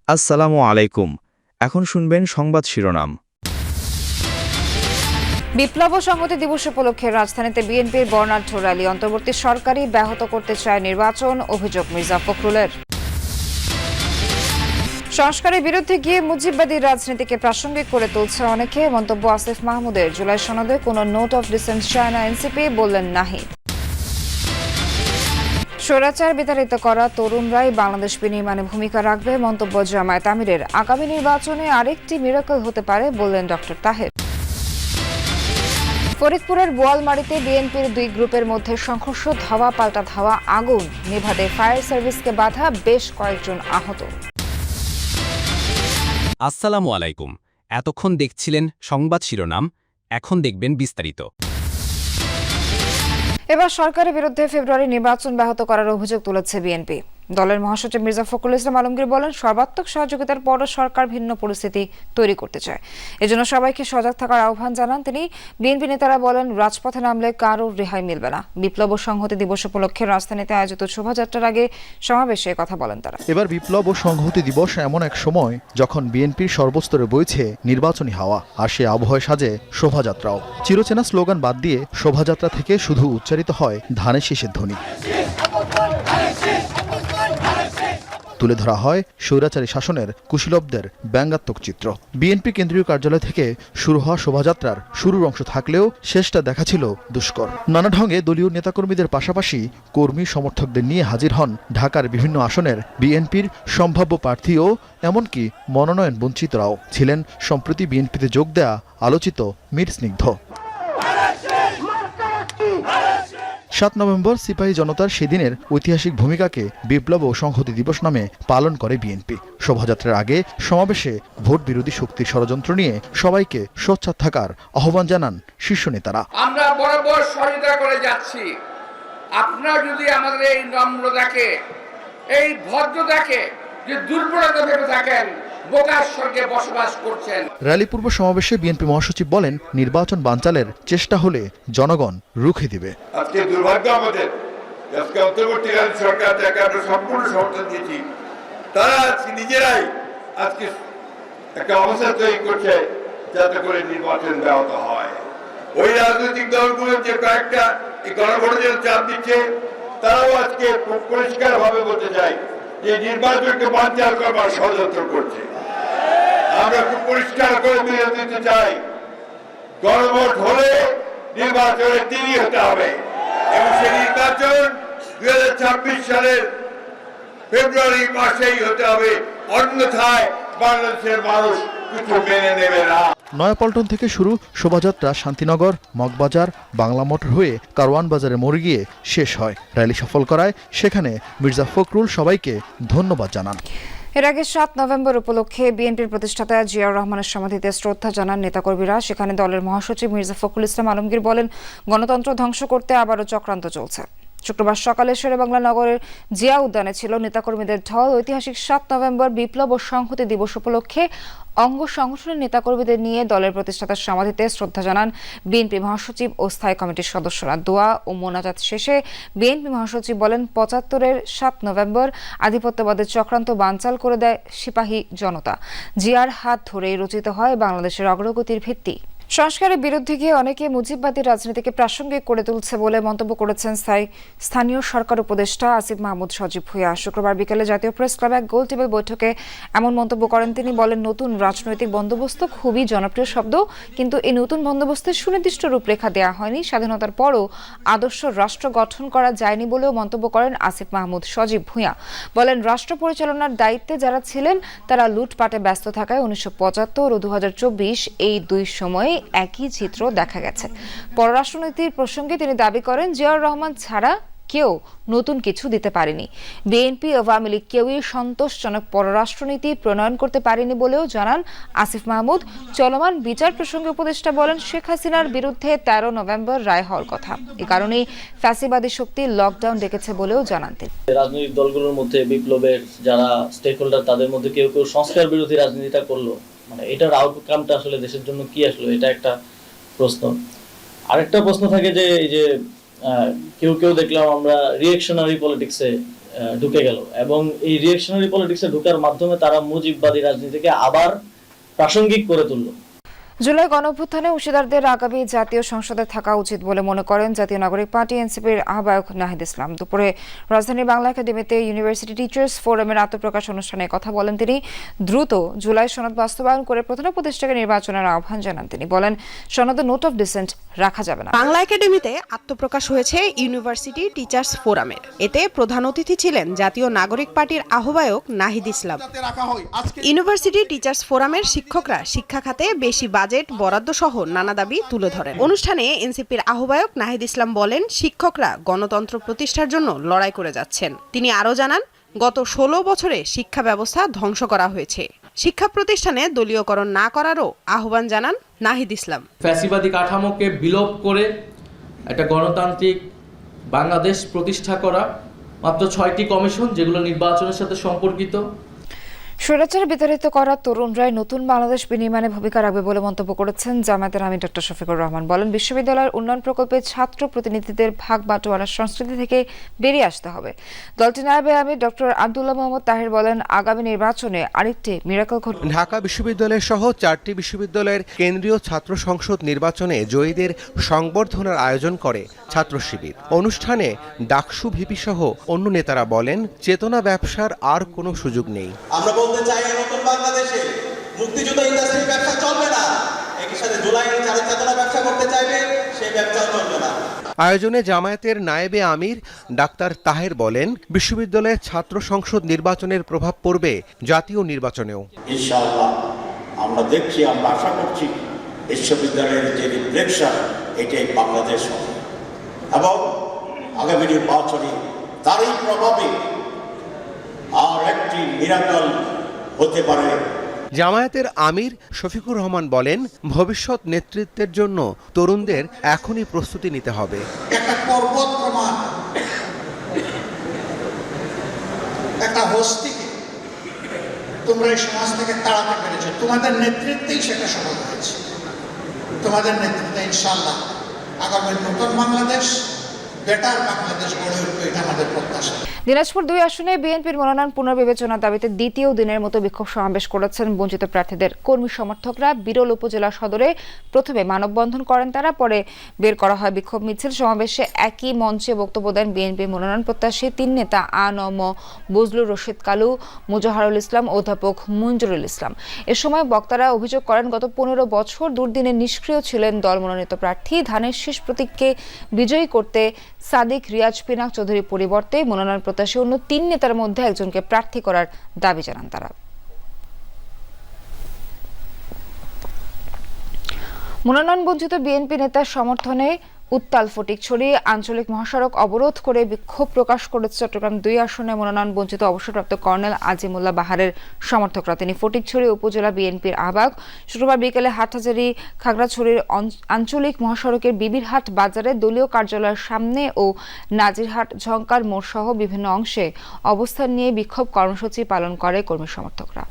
আসসালামু আলাইকুম। এখন শুনবেন সংবাদ শিরোনাম। বিপ্লব ও সংহতি দিবস উপলক্ষে রাজধানীতে বিএনপির বর্ণাঢ্য র্যালি। অন্তর্বর্তী সরকারই ব্যাহত করতে চায় নির্বাচন, অভিযোগ মির্জা ফখরুলের। সংস্কারের বিরুদ্ধে গিয়ে মুজিববাদী রাজনীতিকে প্রাসঙ্গিক করে তুলছে অনেকে, মন্তব্য আসিফ মাহমুদের। জুলাই সনদে কোনো নোট অফ ডিসেন্ট চায় না এনসিপি, বললেন নাহিদ। স্বৈরাচার বিতাড়িত করা তরুণরাই বাংলাদেশ বিনির্মাণে ভূমিকা রাখবে, মন্তব্য জামায়াত আমিরের। আগামী নির্বাচনে আরেকটি মিরাকল হতে পারে, বললেন ডক্টর তাহের। ফরিদপুরের বোয়ালমারীতে বিএনপির দুই গ্রুপের মধ্যে সংঘর্ষ, ধাওয়া পাল্টা ধাওয়া, আগুন নেভাতে ফায়ার সার্ভিসকে বাধা, বেশ কয়েকজন আহত। আসসালামু আলাইকুম। এতক্ষণ দেখছিলেন সংবাদ শিরোনাম, এখন দেখবেন বিস্তারিত। এবার সরকারের বিরুদ্ধে ফেব্রুয়ারি নির্বাচন ব্যাহত করার অভিযোগ তুলেছে বিএনপি। দলের মহাসচিব মির্জা ফখরুল ইসলাম আলমগীর বলেন, সর্বাত্মক সহযোগিতার পরও সরকার ভিন্ন পরিস্থিতি তৈরি করতে চায়। এজন্য সবাইকে সজাগ থাকার আহ্বান জানান তিনি। বিএনপি নেতারা বলেন, রাজপথে নামলে কারোর রেহাই মিলবে না। বিপ্লব ও সংহতি দিবস উপলক্ষে রাজধানীতে আয়োজিত শোভাযাত্রার আগে সমাবেশে কথা বলেন তারা। এবার বিপ্লব ও সংহতি দিবস এমন এক সময় যখন বিএনপির সর্বস্তরে বইছে নির্বাচনী হাওয়া, আর সে আবহাওয়ায় সাজে শোভাযাত্রাও। চিরচেনা স্লোগান বাদ দিয়ে শোভাযাত্রা থেকে শুধু উচ্চারিত হয় ধানের শীষের ধ্বনি। তুলে ধরা হয় স্বৈরাচারী শাসনের কুশীলবদের ব্যঙ্গাত্মক চিত্র। বিএনপি কেন্দ্রীয় কার্যালয় থেকে শুরু হওয়া শোভাযাত্রার শুরুর অংশ থাকলেও শেষটা দেখা ছিল দুষ্কর। নানা ঢঙ্গে দলীয় নেতাকর্মীদের পাশাপাশি কর্মী সমর্থকদের নিয়ে হাজির হন ঢাকার বিভিন্ন আসনের বিএনপির সম্ভাব্য প্রার্থী ও এমনকি মনোনয়ন বঞ্চিতরাও। ছিলেন সম্প্রতি বিএনপিতে যোগ দেয়া আলোচিত মীর স্নিগ্ধ। ৭ নভেম্বর সিপাহী জনতার সেদিনের ঐতিহাসিক ভূমিকাকে বিপ্লব ও সংহতি দিবস নামে পালন করে বিএনপি। শোভাযাত্রার আগে সমাবেশে ভোট বিরোধী শক্তির ষড়যন্ত্র নিয়ে সবাইকে সোচ্চার থাকার আহ্বান জানান শীর্ষ নেতারা। আমরা বরাবর সহযোগিতা করে যাচ্ছি। আপনারা যদি আমাদের এই নম্রতাকে, এই ভদ্রতাকে যে দুর্বলতা ভেবে থাকেন, বোকার স্বর্গে বসবাস করছেন। র্যালি পূর্ব সমাবেশে বিএনপি মহাসচিব বলেন, নির্বাচন বানচালের চেষ্টা হলে জনগণ রুখে দিবে। আজকে দুর্ভাগ্য আমাদের, আজকে অন্তর্বর্তীকালীন সরকার যাকে আমরা সম্পূর্ণ সমর্থন দিয়েছি, তারা আজকে নিজেরাই আজকে একটা অবস্থা তৈরি করছে যাতে করে নির্বাচন ব্যাহত হয়। ওই রাজনৈতিক দলগুলো যে কয়েকটা এই গণভোটের চাপ দিচ্ছে, তারাও আজকে পরিষ্কার ভাবে বলতে চাই যে নির্বাচনকে বানচাল করবার ষড়যন্ত্র করছে। আমরা খুব পরিষ্কার করে বিরোধ দিতে চাই, গণভোট হলে নির্বাচনে দেরি হতে হবে এবং সেই নির্বাচন 2026 সালের ফেব্রুয়ারি মাসেই হতে হবে, অন্যথায় বাংলাদেশের মানুষ কিছু মেনে নেবে না। নয়াপল্টন থেকে শুরু শোভাযাত্রা শান্তিনগর, মগবাজার, বাংলা মোটর হয়ে কারওয়ান বাজারে মোড়ে গিয়ে শেষ হয়। র্যালি সফল করায় সেখানে মির্জা ফখরুল সবাইকে ধন্যবাদ জানান। এর আগে ৭ নভেম্বর উপলক্ষে বিএনপির প্রতিষ্ঠাতা জিয়াউর রহমানের সমাধিতে শ্রদ্ধা জানান নেতাকর্মীরা। সেখানে দলের মহাসচিব মির্জা ফখরুল ইসলাম আলমগীর বলেন, গণতন্ত্র ধ্বংস করতে আবারও চক্রান্ত চলছে। শুক্রবার সকালে শেরেবাংলা নগরের জিয়া উদ্যানে ছিল নেতাকর্মীদের ঢল। ঐতিহাসিক ৭ নভেম্বর বিপ্লব ও সংহতি দিবস উপলক্ষে অঙ্গ সংগঠনের নেতাকর্মীদের নিয়ে দলের প্রতিষ্ঠাতার সমাধিতে শ্রদ্ধা জানান বিএনপি মহাসচিব ও স্থায়ী কমিটির সদস্যরা। দোয়া ও মোনাজাত শেষে বিএনপি মহাসচিব বলেন, ৭৫-এর ৭ নভেম্বর আধিপত্যবাদের চক্রান্ত বানচাল করে দেয় সিপাহী জনতা। জিয়ার হাত ধরেই রচিত হয় বাংলাদেশের অগ্রগতির ভিত্তি। সংস্কারের বিরুদ্ধে গিয়ে অনেকে মুজিববাদী রাজনীতিকে প্রাসঙ্গিক করে তুলছে বলে মন্তব্য করেছেন স্থানীয় সরকার উপদেষ্টা আসিফ মাহমুদ সজীব ভুঁইয়া। শুক্রবার বিকেলে জাতীয় প্রেস ক্লাবে এক গোল টেবিল বৈঠকে এমন মন্তব্য করেন তিনি। বলেন, নতুন রাজনৈতিক বন্দোবস্ত খুবই জনপ্রিয় শব্দ, কিন্তু এই নতুন বন্দোবস্তের সুনির্দিষ্ট রূপরেখা দেওয়া হয়নি। স্বাধীনতার পরও আদর্শ রাষ্ট্র গঠন করা যায়নি বলেও মন্তব্য করেন আসিফ মাহমুদ সজীব ভুঁইয়া। বলেন, রাষ্ট্র পরিচালনার দায়িত্বে যারা ছিলেন তারা লুটপাটে ব্যস্ত থাকায় 1975 ও 2024 এই দুই সময়ে একই চিত্র দেখা গেছে। পররাষ্ট্রনীতির প্রসঙ্গে তিনি দাবি করেন, জিয়াউর রহমান ছাড়া কেউ নতুন কিছু দিতে পারেনি। বিএনপি আওয়ামী লীগ কেউই সন্তোষজনক পররাষ্ট্রনীতি প্রণয়ন করতে পারেনি বলেও জানান আসিফ মাহমুদ। চলমান বিচার প্রসঙ্গে উপদেষ্টা বলেন, শেখ হাসিনার বিরুদ্ধে 13 নভেম্বর রায় হওয়ার কথা। এ কারণেই ফ্যাসিবাদী শক্তি লকডাউন ডেকেছে বলেও জানান তিনি। রাজনৈতিক দলগুলোর মধ্যে বিপ্লবের যারা স্টেক হোল্ডার, তাদের মধ্যে কেউ কেউ সংস্কার বিরোধী রাজনীতিটা করলো, মানে এটার আউটকামটা আসলে দেশের জন্য কি আসলো, এটা একটা প্রশ্ন। আরেকটা প্রশ্ন থাকে যে এই যে কেউ কেউ দেখলাম আমরা রিঅ্যাকশনারি পলিটিক্সে ঢুকে গেল এবং এই রিঅ্যাকশনারি পলিটিক্সে ঢোকার মাধ্যমে তারা মুজিববাদী রাজনীতিকে আবার প্রাসঙ্গিক করে তুলল। জুলাই গণঅভ্যুত্থানে অংশীদারদের আগামী জাতীয় সংসদে থাকা উচিত বলে মনে করেন জাতীয় নাগরিক পার্টি এনসিপির আহ্বায়ক নাহিদ ইসলাম। দুপুরে রাজধানীর বাংলা একাডেমিতে ইউনিভার্সিটি টিচার্স ফোরামের আত্মপ্রকাশ অনুষ্ঠানে কথা বলেন তিনি। দ্রুত জুলাই সনদ বাস্তবায়ন করে প্রধান উপদেষ্টাকে নির্বাচনের আহ্বান জানান তিনি। বলেন, সনদে নোট অফ ডিসেন্ট রাখা যাবে না। বাংলা একাডেমিতে আত্মপ্রকাশ হয়েছে ইউনিভার্সিটি টিচার্স ফোরামের। এতে প্রধান অতিথি ছিলেন জাতীয় নাগরিক পার্টির আহ্বায়ক নাহিদ ইসলাম। ইউনিভার্সিটি টিচার্স ফোরামের শিক্ষকরা শিক্ষা খাতে বেশি বাজেট বরাদ্দ সহ নানা দাবি তুলে ধরেন। অনুষ্ঠানে এনসিপির আহ্বায়ক নাহিদ ইসলাম বলেন, শিক্ষকরা গণতন্ত্র প্রতিষ্ঠার জন্য লড়াই করে যাচ্ছেন। তিনি আরও জানান, গত 16 বছরে শিক্ষা ব্যবস্থা ধ্বংস করা হয়েছে। শিক্ষা প্রতিষ্ঠানে দলীয়করণ না করারও আহ্বান জানান নাহিদ ইসলাম। ফ্যাসিবাদী কাঠামোকে বিলোপ করে একটা গণতান্ত্রিক বাংলাদেশ প্রতিষ্ঠা করা, মাত্র 6টি কমিশন যেগুলো নির্বাচনের সাথে সম্পর্কিত। স্বৈরাচার বিতাড়িত করা তরুণরাই নতুন বাংলাদেশ বিনির্মাণে ভূমিকা রাখবে বলে মন্তব্য করেছেন জামায়াতের আমির ডক্টর শফিকুর রহমান। বলেন, বিশ্ববিদ্যালয়ের উন্নয়ন প্রকল্পে ছাত্র প্রতিনিধিদের ভাগ বাটোয়ারার সংস্কৃতি থেকে বেরিয়ে আসতে হবে। দলটির নায়েবে আমির ডক্টর আব্দুল্লাহ মোহাম্মদ তাহের বলেন, আগামী নির্বাচনে আরেকটি মিরাকল ঘটবে। ঢাকা বিশ্ববিদ্যালয় সহ 4টি বিশ্ববিদ্যালয়ের কেন্দ্রীয় ছাত্র সংসদ নির্বাচনে জয়ীদের সংবর্ধনার আয়োজন করে ছাত্র শিবির। অনুষ্ঠানে ডাকসু ভিপি সহ অন্য নেতারা বলেন, চেতনা ব্যবসার আর কোনো সুযোগ নেই। আমরা বলতে চাই, নতুন বাংলাদেশে মুক্তিযুদ্ধ ইন্ডাস্ট্রির ব্যবসা চলবে না। একই সাথে জুলাই যারা চেতনা ব্যবসা করতে চাইবে সেই ব্যবসাও চলবে না। আয়োজনে জামায়াতের নায়েবে আমির ডাক্তার তাহের বলেন, বিশ্ববিদ্যালয়ের ছাত্র সংসদ নির্বাচনের প্রভাব পড়বে জাতীয় নির্বাচনেও। ইনশাআল্লাহ আমরা দেখছি, আমরা আশা করছি বিশ্ববিদ্যালয়ের যে রিফ্লেকশন এটাই বাংলাদেশ হবে এবং আগামী নির্বাচনে তারই প্রভাবে আর একটি মিরাকল হতে পারে। জামায়াতের আমির শফিকুর রহমান বলেন, ভবিষ্যৎ নেতৃত্বের জন্য তরুণদের এখনই প্রস্তুতি নিতে হবে। একটা পর্বত প্রমাণ, একটা হস্তিকে তোমরা এই সমাজ থেকে তাড়াতে পেরেছো, তোমাদের নেতৃত্বেই সেটা সফল হয়েছে। তোমাদের নেতৃত্বে ইনশাআল্লাহ আগামী নতুন বাংলাদেশ, বেটার বাংলাদেশ গড়ে উঠবে, এটা আমাদের প্রত্যাশা। দিনাজপুর 2 আসনে বিএনপির মনোনয়ন পুনর্বিবেচনার দাবিতে দ্বিতীয় দিনের মতো বিক্ষোভ সমাবেশ করেছেন বঞ্চিত প্রার্থীদের কর্মী সমর্থকরা। বিরল উপজেলা সদরে প্রথমে মানববন্ধন করেন তারা, পরে বের করা হয় বিক্ষোভ মিছিল। সমাবেশে একই মঞ্চে বক্তব্য দেন বিএনপির মনোনয়ন প্রত্যাশী 3 নেতা আ.ন.ম বজলুর রশিদ কালু, মুজাহারুল ইসলাম, অধ্যাপক মঞ্জুরুল ইসলাম। এ সময় বক্তারা অভিযোগ করেন, গত 15 বছর দুর্দিনে নিষ্ক্রিয় ছিলেন দল মনোনীত প্রার্থী। ধানের শীষ প্রতীককে বিজয়ী করতে সাদিক রিয়াজ পিনাক চৌধুরীর পরিবর্তে মনোনয়ন প্রত্যাশী অন্য 3 নেতার মধ্যে একজনকে প্রার্থী করার দাবি জানান তারা। মনোনয়ন বঞ্চিত বিএনপি নেতার সমর্থনে উত্তাল ফটিকছড়ি আঞ্চলিক মহাসড়ক অবরোধ করে বিক্ষোভ প্রকাশ করেছে চট্টগ্রাম 2 আসনে মনোনয়ন বঞ্চিত অবসরপ্রাপ্ত কর্নেল আজিমুল্লাহ বাহারের সমর্থকরা। তিনি ফটিকছড়ি উপজেলা বিএনপির আহ্বায়ক। শুক্রবার বিকেলে হাটহাজারী খাগড়াছড়ির আঞ্চলিক মহাসড়কের বিবিরহাট বাজারে দলীয় কার্যালয়ের সামনে ও নাজিরহাট ঝংকার মোড় সহ বিভিন্ন অংশে অবস্থান নিয়ে বিক্ষোভ কর্মসূচি পালন করে কর্মী সমর্থকরা।